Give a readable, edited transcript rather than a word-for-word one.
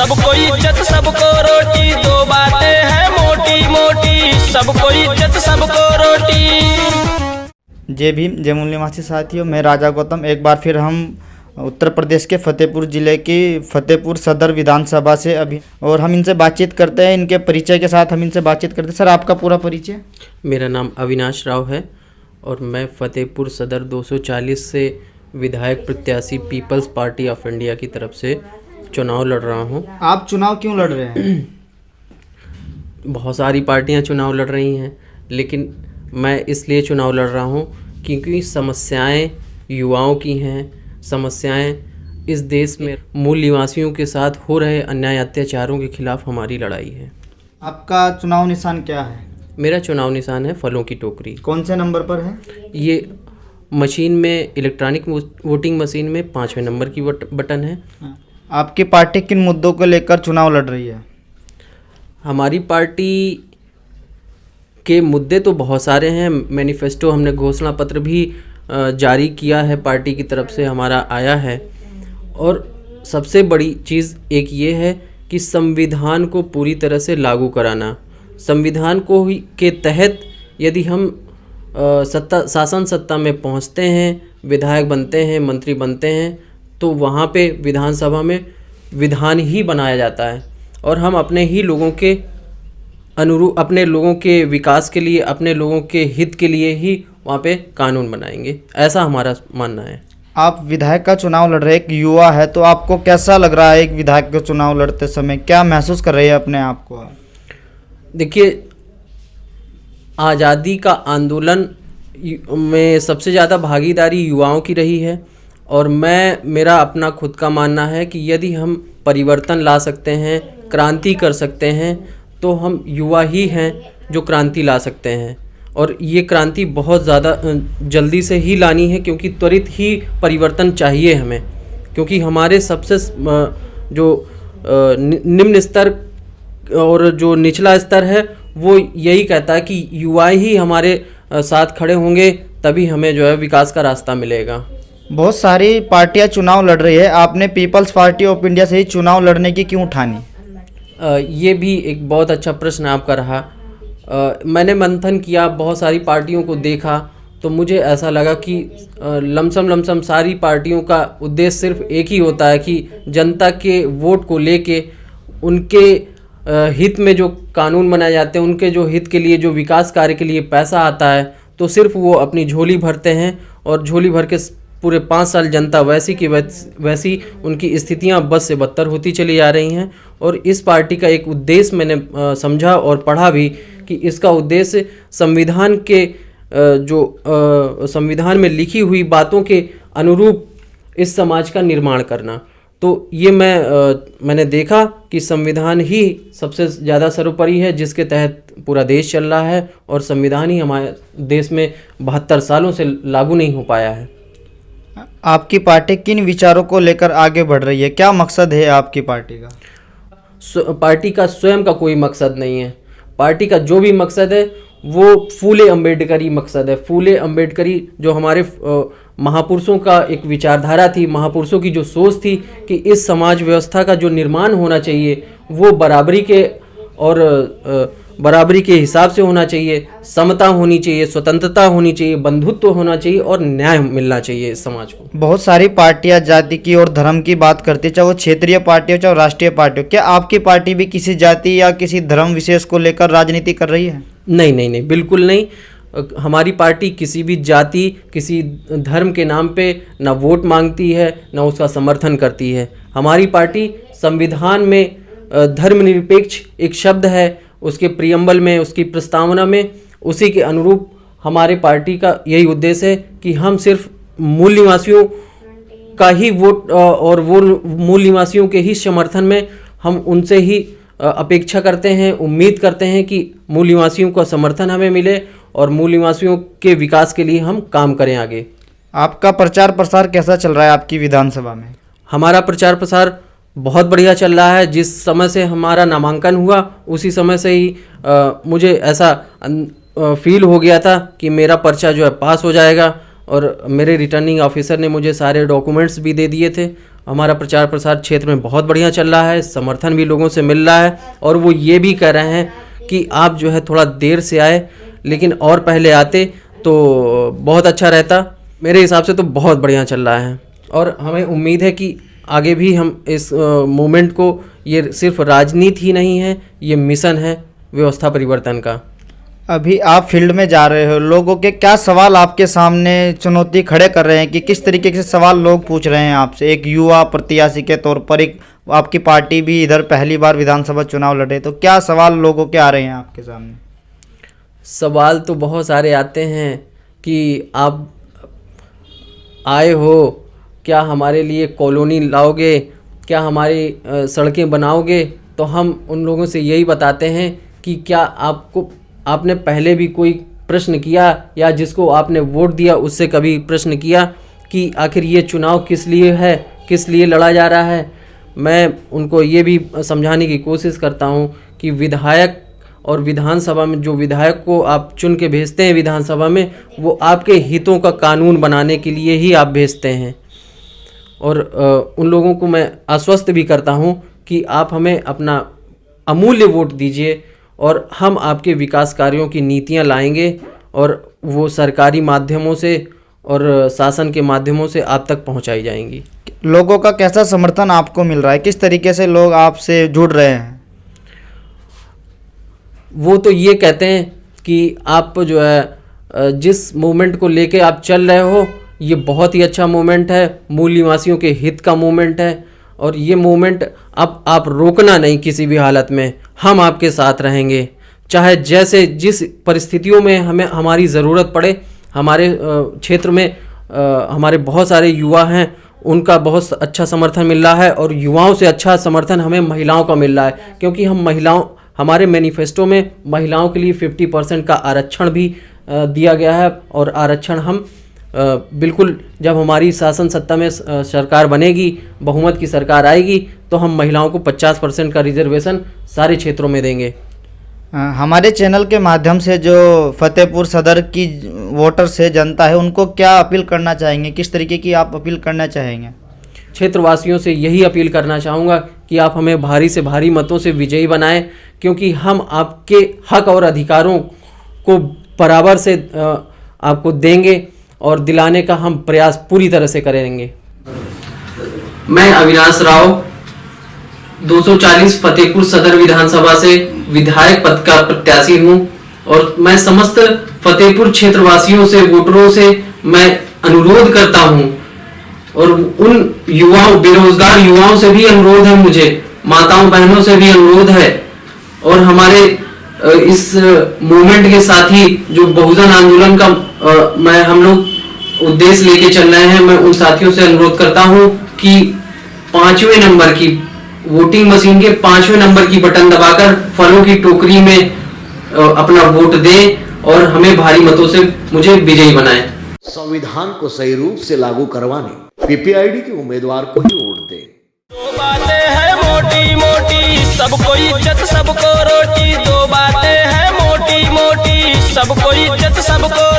सबको इज्जत सबको रोटी, दो बातें हैं मोटी मोटी, सबको इज्जत सबको रोटी। जय भीम, जय मूल निवासी साथियों, मैं राजा गौतम। एक बार फिर हम उत्तर प्रदेश के फतेहपुर ज़िले की फतेहपुर सदर विधानसभा से अभी और हम इनसे बातचीत करते हैं। इनके परिचय के साथ हम इनसे बातचीत करते हैं। सर, आपका पूरा परिचय? मेरा नाम अविनाश राव है और मैं फतेहपुर सदर 240 से विधायक प्रत्याशी पीपल्स पार्टी ऑफ इंडिया की तरफ से चुनाव लड़ रहा हूं। आप चुनाव क्यों लड़ रहे हैं? बहुत सारी पार्टियां चुनाव लड़ रही हैं, लेकिन मैं इसलिए चुनाव लड़ रहा हूं क्योंकि समस्याएं युवाओं की हैं, समस्याएं इस देश में मूल निवासियों के साथ हो रहे अन्याय अत्याचारों के खिलाफ हमारी लड़ाई है। आपका चुनाव निशान क्या है? मेरा चुनाव निशान है फलों की टोकरी। कौन से नंबर पर है? ये मशीन में, इलेक्ट्रॉनिक वोटिंग मशीन में 5वें नंबर की बटन है। आपकी पार्टी किन मुद्दों को लेकर चुनाव लड़ रही है? हमारी पार्टी के मुद्दे तो बहुत सारे हैं। मैनिफेस्टो, हमने घोषणा पत्र भी जारी किया है, पार्टी की तरफ से हमारा आया है। और सबसे बड़ी चीज़ एक ये है कि संविधान को पूरी तरह से लागू कराना। संविधान को के तहत यदि हम शासन सत्ता में पहुंचते हैं, विधायक बनते हैं, मंत्री बनते हैं, तो वहाँ पे विधानसभा में विधान ही बनाया जाता है और हम अपने ही लोगों के अनुरूप, अपने लोगों के विकास के लिए, अपने लोगों के हित के लिए ही वहाँ पे कानून बनाएंगे, ऐसा हमारा मानना है। आप विधायक का चुनाव लड़ रहे, एक युवा है, तो आपको कैसा लग रहा है एक विधायक का चुनाव लड़ते समय? क्या महसूस कर रहे हैं अपने आप को? देखिए, आज़ादी का आंदोलन में सबसे ज़्यादा भागीदारी युवाओं की रही है और मेरा अपना खुद का मानना है कि यदि हम परिवर्तन ला सकते हैं, क्रांति कर सकते हैं, तो हम युवा ही हैं जो क्रांति ला सकते हैं। और ये क्रांति बहुत ज़्यादा जल्दी से ही लानी है, क्योंकि त्वरित ही परिवर्तन चाहिए हमें, क्योंकि हमारे सबसे जो निम्न स्तर और जो निचला स्तर है वो यही कहता है कि युवा ही हमारे साथ खड़े होंगे, तभी हमें जो है विकास का रास्ता मिलेगा। बहुत सारी पार्टियां चुनाव लड़ रही है, आपने पीपल्स पार्टी ऑफ इंडिया से ही चुनाव लड़ने की क्यों ठानी? ये भी एक बहुत अच्छा प्रश्न आपका रहा। मैंने मंथन किया, बहुत सारी पार्टियों को देखा, तो मुझे ऐसा लगा कि लमसम सारी पार्टियों का उद्देश्य सिर्फ एक ही होता है कि जनता के वोट को लेके उनके हित में जो कानून बनाए जाते हैं, उनके जो हित के लिए, जो विकास कार्य के लिए पैसा आता है, तो सिर्फ वो अपनी झोली भरते हैं और झोली भर के पूरे 5 साल जनता वैसी की वैसी उनकी स्थितियां बद से बदतर होती चली जा रही हैं। और इस पार्टी का एक उद्देश्य मैंने समझा और पढ़ा भी कि इसका उद्देश्य संविधान के संविधान में लिखी हुई बातों के अनुरूप इस समाज का निर्माण करना। तो ये मैंने देखा कि संविधान ही सबसे ज़्यादा सर्वोपरि है, जिसके तहत पूरा देश चल रहा है, और संविधान ही हमारे देश में 72 सालों से लागू नहीं हो पाया है। आपकी पार्टी किन विचारों को लेकर आगे बढ़ रही है? क्या मकसद है आपकी पार्टी का? पार्टी का स्वयं का कोई मकसद नहीं है। पार्टी का जो भी मकसद है वो फूले अम्बेडकरी मकसद है। फूले अम्बेडकरी जो हमारे महापुरुषों का एक विचारधारा थी, महापुरुषों की जो सोच थी कि इस समाज व्यवस्था का जो निर्माण होना चाहिए वो बराबरी के हिसाब से होना चाहिए, समता होनी चाहिए, स्वतंत्रता होनी चाहिए, बंधुत्व होना चाहिए और न्याय मिलना चाहिए इस समाज को। बहुत सारी पार्टियां जाति की और धर्म की बात करती है, चाहे वो क्षेत्रीय पार्टी हो चाहे राष्ट्रीय पार्टी हो। क्या आपकी पार्टी भी किसी जाति या किसी धर्म विशेष को लेकर राजनीति कर रही है? नहीं, बिल्कुल नहीं। हमारी पार्टी किसी भी जाति, किसी धर्म के नाम पे ना वोट मांगती है, ना उसका समर्थन करती है। हमारी पार्टी संविधान में धर्मनिरपेक्ष एक शब्द है, उसके प्रियम्बल में, उसकी प्रस्तावना में, उसी के अनुरूप हमारे पार्टी का यही उद्देश्य है कि हम सिर्फ मूल निवासियों का ही वोट और वो मूल निवासियों के ही समर्थन में हम उनसे ही अपेक्षा करते हैं, उम्मीद करते हैं कि मूल निवासियों का समर्थन हमें मिले और मूल निवासियों के विकास के लिए हम काम करें आगे। आपका प्रचार प्रसार कैसा चल रहा है आपकी विधानसभा में? हमारा प्रचार प्रसार बहुत बढ़िया चल रहा है। जिस समय से हमारा नामांकन हुआ उसी समय से ही मुझे ऐसा फील हो गया था कि मेरा पर्चा जो है पास हो जाएगा, और मेरे रिटर्निंग ऑफिसर ने मुझे सारे डॉक्यूमेंट्स भी दे दिए थे हमारा प्रचार प्रसार क्षेत्र में बहुत बढ़िया चल रहा है, समर्थन भी लोगों से मिल रहा है और वो ये भी कह रहे हैं कि आप जो है थोड़ा देर से आए, लेकिन और पहले आते तो बहुत अच्छा रहता। मेरे हिसाब से तो बहुत बढ़िया चल रहा है और हमें उम्मीद है कि आगे भी हम इस मूवमेंट को, ये सिर्फ राजनीति ही नहीं है, ये मिशन है व्यवस्था परिवर्तन का। अभी आप फील्ड में जा रहे हो, लोगों के क्या सवाल आपके सामने चुनौती खड़े कर रहे हैं कि किस तरीके से सवाल लोग पूछ रहे हैं आपसे? एक युवा प्रत्याशी के तौर पर, एक आपकी पार्टी भी इधर पहली बार विधानसभा चुनाव लड़े, तो क्या सवाल लोगों के आ रहे हैं आपके सामने? सवाल तो बहुत सारे आते हैं कि आप आए हो, क्या हमारे लिए कॉलोनी लाओगे, क्या हमारी सड़कें बनाओगे? तो हम उन लोगों से यही बताते हैं कि क्या आपने पहले भी कोई प्रश्न किया या जिसको आपने वोट दिया उससे कभी प्रश्न किया कि आखिर ये चुनाव किस लिए है, किस लिए लड़ा जा रहा है? मैं उनको ये भी समझाने की कोशिश करता हूँ कि विधायक और विधानसभा में जो विधायक को आप चुन के भेजते हैं विधानसभा में, वो आपके हितों का कानून बनाने के लिए ही आप भेजते हैं। और उन लोगों को मैं आश्वस्त भी करता हूं कि आप हमें अपना अमूल्य वोट दीजिए और हम आपके विकास कार्यों की नीतियां लाएंगे और वो सरकारी माध्यमों से और शासन के माध्यमों से आप तक पहुंचाई जाएंगी। लोगों का कैसा समर्थन आपको मिल रहा है? किस तरीके से लोग आपसे जुड़ रहे हैं? वो तो ये कहते हैं कि आप जो है जिस मूवमेंट को लेके आप चल रहे हो, ये बहुत ही अच्छा मूवमेंट है, मूल निवासियों के हित का मूवमेंट है और ये मूवमेंट अब आप रोकना नहीं किसी भी हालत में, हम आपके साथ रहेंगे। चाहे जैसे जिस परिस्थितियों में हमें हमारी ज़रूरत पड़े। हमारे क्षेत्र में हमारे बहुत सारे युवा हैं, उनका बहुत अच्छा समर्थन मिल रहा है और युवाओं से अच्छा समर्थन हमें महिलाओं का मिल रहा है, क्योंकि हमारे मैनिफेस्टो में महिलाओं के लिए 50% का आरक्षण भी दिया गया है और आरक्षण हम बिल्कुल जब हमारी शासन सत्ता में सरकार बनेगी, बहुमत की सरकार आएगी, तो हम महिलाओं को 50% का रिजर्वेशन सारे क्षेत्रों में देंगे। हमारे चैनल के माध्यम से जो फतेहपुर सदर की वोटर से जनता है, उनको क्या अपील करना चाहेंगे? किस तरीके की आप अपील करना चाहेंगे? क्षेत्रवासियों से यही अपील करना चाहूँगा कि आप हमें भारी से भारी मतों से विजयी बनाएं, क्योंकि हम आपके हक और अधिकारों को बराबर से आपको देंगे और दिलाने का हम प्रयास पूरी तरह से करेंगे। मैं अविनाश राव 240 फतेहपुर सदर विधानसभा से विधायक पद का प्रत्याशी हूं और मैं समस्त फतेहपुर क्षेत्रवासियों से, वोटरों से मैं अनुरोध करता हूं और उन युवाओं, बेरोजगार युवाओं से भी अनुरोध है, मुझे माताओं बहनों से भी अनुरोध है और हमारे इस मूवमेंट के साथ ही जो बहुजन आंदोलन का हम लोग उद्देश्य लेके चल रहे हैं, मैं उन साथियों से अनुरोध करता हूं कि 5वें नंबर की वोटिंग मशीन के 5वें नंबर की बटन दबाकर फलों की टोकरी में अपना वोट दें और हमें भारी मतों से मुझे विजयी बनाएं। संविधान को सही रूप से लागू करवाने पीपीआईडी के उम्मीदवार को ही वोट दें। दो बातें हैं मोटी मोटी, सबको इज्जत सबको रोटी। दो बातें हैं मोटी मोटी, सबको इज्जत सबको